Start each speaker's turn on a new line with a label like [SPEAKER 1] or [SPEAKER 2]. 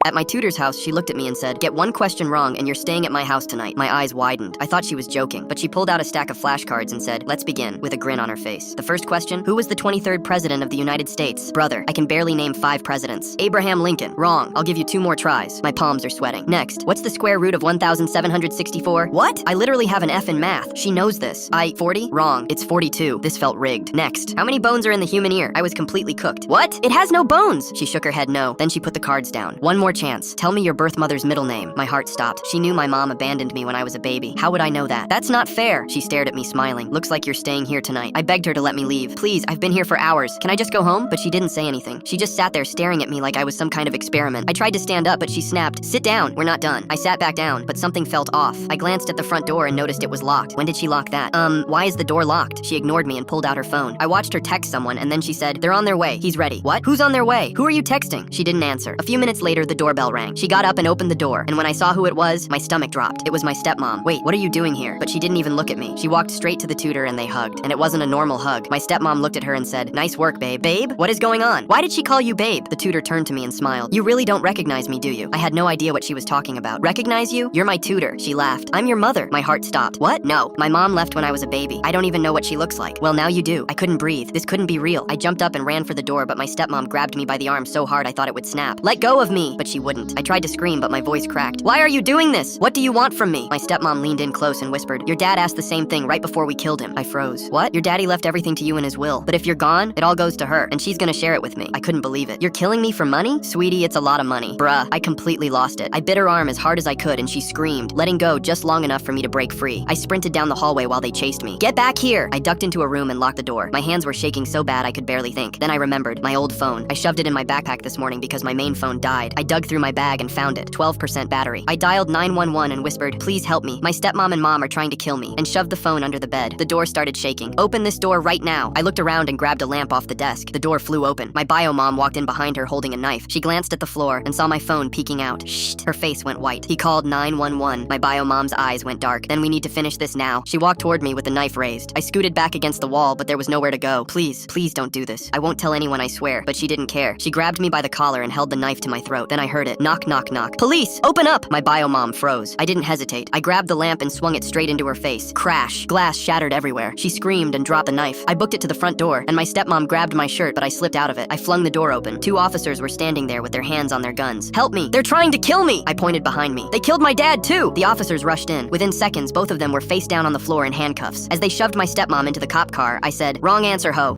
[SPEAKER 1] At my tutor's house, she looked at me and said, "Get one question wrong and you're staying at my house tonight." My eyes widened. I thought she was joking, but she pulled out a stack of flashcards and said, "Let's begin," with a grin on her face. The first question, who was the 23rd president of the United States? Brother, I can barely name 5 presidents. Abraham Lincoln. Wrong. I'll give you 2 more tries. My palms are sweating. Next, what's the square root of 1764? What? I literally have an F in math. She knows this. 40? Wrong. It's 42. This felt rigged. Next, how many bones are in the human ear? I was completely cooked. What? It has no bones. She shook her head no. Then she put the cards down. One more chance. Tell me your birth mother's middle name. My heart stopped. She knew my mom abandoned me when I was a baby. How would I know that? That's not fair. She stared at me smiling. Looks like you're staying here tonight. I begged her to let me leave. Please, I've been here for hours. Can I just go home? But she didn't say anything. She just sat there staring at me like I was some kind of experiment. I tried to stand up, but she snapped, "Sit down. We're not done." I sat back down, but something felt off. I glanced at the front door and noticed it was locked. When did she lock that? Why is the door locked? She ignored me and pulled out her phone. I watched her text someone and then she said, "They're on their way. He's ready." What? Who's on their way? Who are you texting? She didn't answer. A few minutes later, the doorbell rang. She got up and opened the door, and when I saw who it was, my stomach dropped. It was my stepmom. "Wait, what are you doing here?" But she didn't even look at me. She walked straight to the tutor and they hugged. And it wasn't a normal hug. My stepmom looked at her and said, "Nice work, babe." "Babe? What is going on? Why did she call you babe?" The tutor turned to me and smiled. "You really don't recognize me, do you?" I had no idea what she was talking about. "Recognize you? You're my tutor." She laughed. "I'm your mother." My heart stopped. "What? No. My mom left when I was a baby. I don't even know what she looks like." "Well, now you do." I couldn't breathe. This couldn't be real. I jumped up and ran for the door, but my stepmom grabbed me by the arm so hard I thought it would snap. "Let go of me!" But she wouldn't. I tried to scream, but my voice cracked. "Why are you doing this? What do you want from me?" My stepmom leaned in close and whispered, "Your dad asked the same thing right before we killed him." I froze. "What? Your daddy left everything to you in his will. But if you're gone, it all goes to her, and she's gonna share it with me." I couldn't believe it. "You're killing me for money?" "Sweetie, it's a lot of money." Bruh, I completely lost it. I bit her arm as hard as I could and she screamed, letting go just long enough for me to break free. I sprinted down the hallway while they chased me. "Get back here!" I ducked into a room and locked the door. My hands were shaking so bad I could barely think. Then I remembered my old phone. I shoved it in my backpack this morning because my main phone died. I dug through my bag and found it. 12% battery. I dialed 911 and whispered, "Please help me. My stepmom and mom are trying to kill me," and shoved the phone under the bed. The door started shaking. "Open this door right now." I looked around and grabbed a lamp off the desk. The door flew open. My bio mom walked in behind her holding a knife. She glanced at the floor and saw my phone peeking out. Shh. Her face went white. "He called 911. My bio mom's eyes went dark. "Then we need to finish this now." She walked toward me with the knife raised. I scooted back against the wall, but there was nowhere to go. "Please, please don't do this. I won't tell anyone, I swear." But she didn't care. She grabbed me by the collar and held the knife to my throat. Then I heard it. Knock, knock, knock. "Police! Open up!" My bio mom froze. I didn't hesitate. I grabbed the lamp and swung it straight into her face. Crash. Glass shattered everywhere. She screamed and dropped the knife. I booked it to the front door, and my stepmom grabbed my shirt, but I slipped out of it. I flung the door open. 2 officers were standing there with their hands on their guns. "Help me! They're trying to kill me!" I pointed behind me. "They killed my dad, too!" The officers rushed in. Within seconds, both of them were face down on the floor in handcuffs. As they shoved my stepmom into the cop car, I said, "Wrong answer, ho."